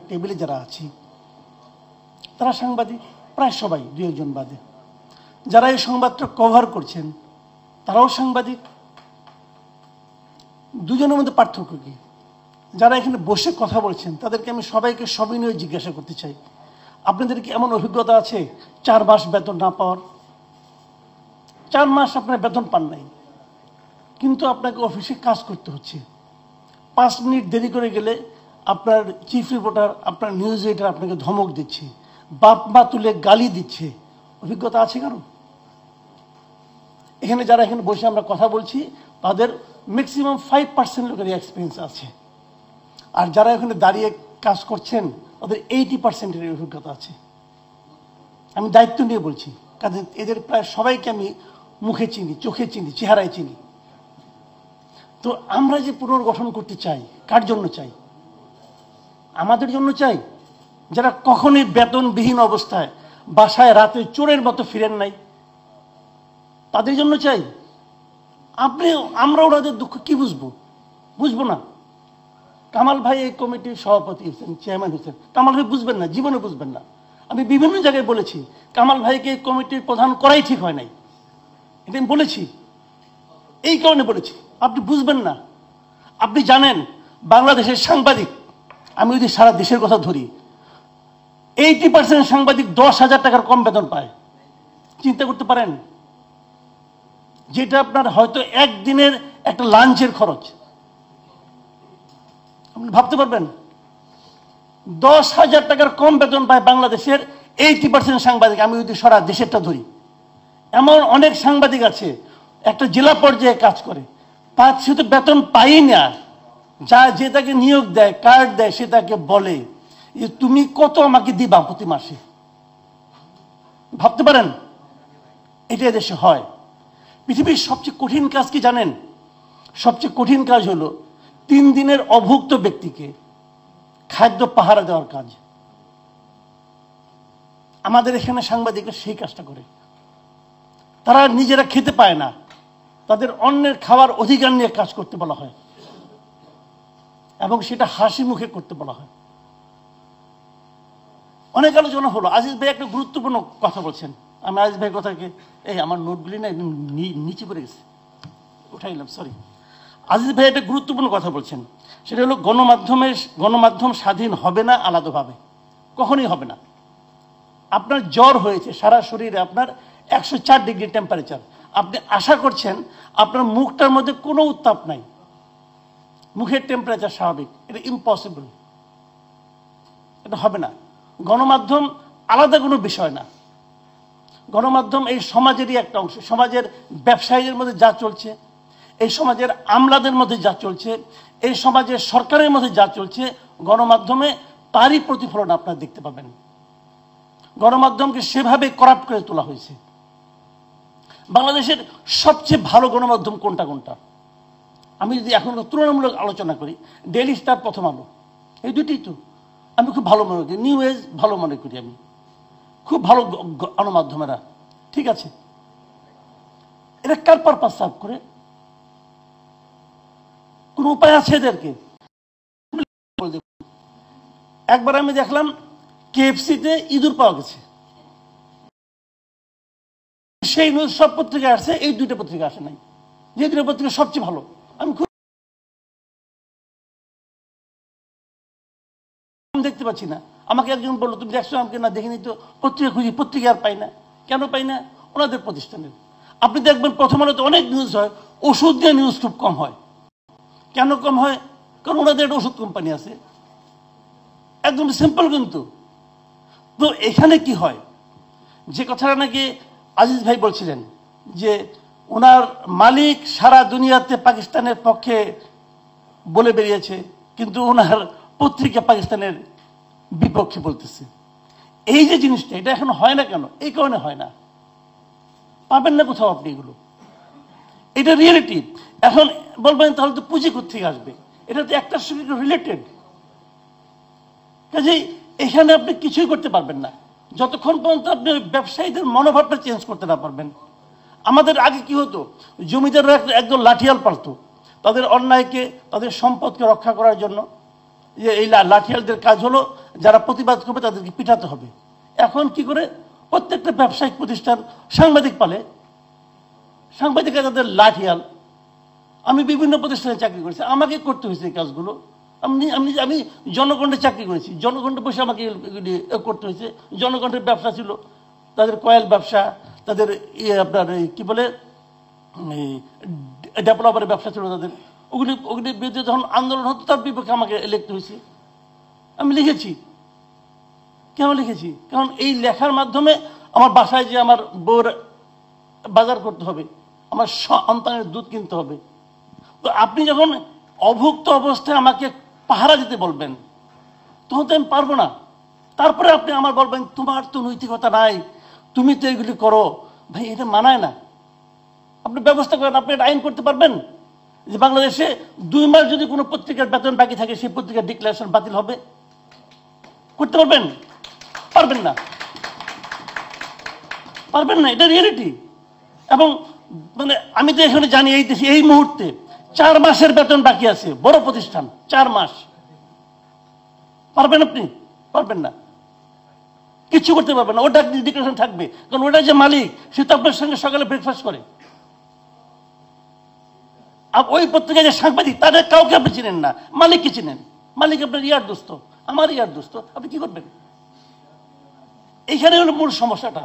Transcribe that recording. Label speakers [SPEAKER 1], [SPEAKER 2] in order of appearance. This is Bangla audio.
[SPEAKER 1] টেবিলে যারা আছি তারা সাংবাদিক, প্রায় সবাই, দুই একজন বাদে। যারা এই সংবাদটা কভার করছেন তারাও সাংবাদিক। দুজনের মধ্যে পার্থক্য কি? যারা এখানে বসে কথা বলছেন তাদেরকে আমি সবাইকে সবিনয়ে জিজ্ঞাসা করতে চাই, আপনাদের কি এমন অভিজ্ঞতা আছে 4 মাস বেতন না পাওয়ার? 4 মাস আপনার বেতন পান নাই, কিন্তু আপনাকে অফিসে কাজ করতে হচ্ছে। 5 মিনিট দেরি করে গেলে আপনার চিফ রিপোর্টার, আপনার নিউজ এডিটর আপনাকে ধমক দিচ্ছে, বাপ মা তুলে গালি দিচ্ছে। অভিজ্ঞতা আছে কারো? এখানে যারা এখানে বসে আমরা কথা বলছি তাদের ম্যাক্সিমাম 5% লোকের এক্সপিরিয়েন্স আছে, আর যারা এখানে দাঁড়িয়ে কাজ করছেন তাদের 80%-এর অভিজ্ঞতা আছে। আমি দায়িত্ব নিয়ে বলছি, কাজে এদের প্রায় সবাইকে আমি মুখে চিনি, চোখে চিনি, চেহারায় চিনি। তো আমরা যে পুনর্গঠন করতে চাই, কার জন্য চাই? আমাদের জন্য চাই যারা কখনোই বেতনবিহীন অবস্থায় বাসায় রাতে চোরের মতো ফিরেন নাই, তাদের জন্য চাই। আমরা ওনাদের দুঃখ কি বুঝবো? বুঝবো না। কামাল ভাই এই কমিটির সভাপতি হচ্ছেন, চেয়ারম্যান হচ্ছেন, কামাল ভাই বুঝবেন না, জীবনে বুঝবেন না। আমি বিভিন্ন জায়গায় বলেছি কামাল ভাইকে এই কমিটির প্রধান করাই ঠিক হয় নাই, এটা আমি বলেছি। এই কারণে বলেছি, আপনি বুঝবেন না। আপনি জানেন বাংলাদেশের সাংবাদিক, আমি যদি সারা দেশের কথা ধরি, 80% সাংবাদিক 10,000 টাকার কম বেতন পায়। চিন্তা করতে পারেন? যেটা আপনার হয়তো একদিনের একটা লাঞ্চের খরচ। আপনি ভাবতে পারবেন? 10,000 টাকার কম বেতন পায় বাংলাদেশের 80% সাংবাদিক। আমি যদি সারা দেশেরটা ধরি, এমন অনেক সাংবাদিক আছে একটা জেলা পর্যায়ে কাজ করে, তার সে তো বেতন পাই না। যে তাকে নিয়োগ দেয়, কার্ড দেয়, সে তাকে বলে যে তুমি কত আমাকে দিবা প্রতি মাসে। ভাবতে পারেন? এটা দেশে হয়। পৃথিবীর সবচেয়ে কঠিন কাজ কি জানেন? সবচেয়ে কঠিন কাজ হলো 3 দিনের অভুক্ত ব্যক্তিকে খাদ্য পাহারা দেওয়ার কাজ। আমাদের এখানে সাংবাদিকরা সেই কাজটা করে। তারা নিজেরা খেতে পায় না, তাদের অন্যের খাওয়ার অধিকার নিয়ে কাজ করতে বলা হয়, এবং সেটা হাসি মুখে করতে বলা হয়। অনেক আলোচনা হলো। আজিজ ভাই একটা গুরুত্বপূর্ণ কথা বলছেন। আমি আজিজ ভাই কথাকে, এই আমার নোটগুলি না নিচে পড়ে গেছে, উঠাইলাম, সরি। আজিজ ভাই একটা গুরুত্বপূর্ণ কথা বলছেন, সেটা হলো গণমাধ্যম স্বাধীন হবে না আলাদাভাবে, কখনোই হবে না। আপনার জ্বর হয়েছে, সারা শরীরে আপনার 104 ডিগ্রি টেম্পারেচার, আপনি আশা করছেন আপনার মুখটার মধ্যে কোনো উত্তাপ নাই, মুখের টেম্পারেচার স্বাভাবিক। এটা ইম্পসিবল, এটা হবে না। গণমাধ্যম আলাদা কোনো বিষয় না। গণমাধ্যম এই সমাজেরই একটা অংশ। সমাজের ব্যবসায়ীদের মধ্যে যা চলছে, এই সমাজের আমলাদের মধ্যে যা চলছে, এই সমাজের সরকারের মধ্যে যা চলছে, গণমাধ্যমে তারই প্রতিফলন আপনারা দেখতে পাবেন। গণমাধ্যমকে সেভাবে করাপ্ট করে তোলা হয়েছে। বাংলাদেশের সবচেয়ে ভালো গণমাধ্যম কোনটা কোনটা? আমি যদি এখন তুলনামূলক আলোচনা করি, ডেইলি স্টার, প্রথম আলো, এই দুটিই তো আমি খুব ভালো মনে করি। নিউ এজ ভালো মনে করি, আমি খুব ভালো গণমাধ্যমেরা, ঠিক আছে। এরা কার পারপাস সার্ভ করে? কোন উপায় আছে এদেরকে? একবার আমি দেখলাম KFC-তে ইঁদুর পাওয়া গেছে, সেই নিউজ সব পত্রিকায় আসছে, এই 2টা পত্রিকা আসে নাই, যে 2টা পত্রিকা সবচেয়ে ভালো। আমি খুব দেখতে পাচ্ছি না। আমাকে একজন বললো, তুমি দেখছো? আমাকে না, দেখিনি তো, পত্রিকা খুঁজি, পত্রিকা আর পাই না। কেন পাই না? ওনাদের প্রতিষ্ঠানের। আপনি দেখবেন প্রথম আলোতে অনেক নিউজ হয়, ওষুধ দিয়ে নিউজ খুব কম হয়। কেন কম হয়? কারণ ওনাদের একটা ওষুধ কোম্পানি আছে, একদম সিম্পল। কিন্তু তো এখানে কি হয়, যে কথাটা নাকি আজিজ ভাই বলছিলেন যে ওনার মালিক সারা দুনিয়াতে পাকিস্তানের পক্ষে বলে বেরিয়েছে, কিন্তু ওনার পত্রিকা পাকিস্তানের বিপক্ষে বলতেছে। এই যে জিনিসটা, এটা এখন হয় না কেন? এই কারণে হয় না, পাবেন না কোথাও আপনি এগুলো। এটা রিয়েলিটি। এখন বলবেন তাহলে তো পুঁজি কোত্থেকে আসবে? এটা তো একটার সঙ্গে রিলেটেড। কাজেই এখানে আপনি কিছুই করতে পারবেন না যতক্ষণ পর্যন্ত আপনি ব্যবসায়ীদের মনোভাবটা চেঞ্জ করতে না পারবেন। আমাদের আগে কি হতো, জমিদাররা একদম লাঠিয়াল পারত তাদের অন্যায়কে, তাদের সম্পদকে রক্ষা করার জন্য। যে এই লাঠিয়ালদের কাজ হলো যারা প্রতিবাদ করবে তাদেরকে পিটাতে হবে। এখন কি করে প্রত্যেকটা ব্যবসায়িক প্রতিষ্ঠান সাংবাদিক পালে, সাংবাদিকরা তাদের লাঠিয়াল। আমি বিভিন্ন প্রতিষ্ঠানে চাকরি করেছি, আমাকে করতে হয়েছে এই কাজগুলো। আমি জনগণের চাকরি করেছি, জনগণের বসে আমাকে এগুলি করতে হয়েছে। জনগণের ব্যবসা ছিল, তাদের কয়েল ব্যবসা, তাদের আপনার কি বলে ডেভেলপারের ব্যবসা ছিল তাদের। ওগুলির বিরুদ্ধে যখন আন্দোলন হতো তার বিপক্ষে আমাকে লিখতে হয়েছে। আমি লিখেছি। কেন লিখেছি? কারণ এই লেখার মাধ্যমে আমার বাসায় যে আমার বউর বাজার করতে হবে, আমার সন্তানের দুধ কিনতে হবে। তো আপনি যখন অভুক্ত অবস্থায় আমাকে পাহারা দিতে বলবেন, তখন তো আমি পারবো না। তারপরে আপনি আমার বলবেন তোমার তো নৈতিকতা নাই, তুমি তো এগুলি করো। ভাই, এটা মানায় না। আপনি ব্যবস্থা করেন, আপনি এটা আইন করতে পারবেন যে বাংলাদেশে 2 মাস যদি কোনো পত্রিকার বেতন বাকি থাকে সেই পত্রিকার ডিক্লারেশন বাতিল হবে? করতে পারবেন? পারবেন না, পারবেন না। এটা রিয়েলিটি। এবং মানে আমি তো এখানে জানি এই দেশে এই মুহূর্তে 4 মাসের বেতন বাকি আছে, বড় প্রতিষ্ঠান 4 মাস। পারবেন আপনি? পারবেন না, কিছু করতে পারবেন না। ওটা ডিক্লারেশন থাকবে, কারণ ওটা যে মালিক সে তো আপনার সঙ্গে সকালে ব্রেকফাস্ট করে। ওই পত্রিকায় যে সাংবাদিক তাদের কাউকে আপনি চিনেন না, মালিককে চিনেন। মালিক আপনার ইয়ার দোস্ত, আমার ইয়ার দোস্ত, আপনি কি করবেন? এইখানে হলো মূল সমস্যাটা।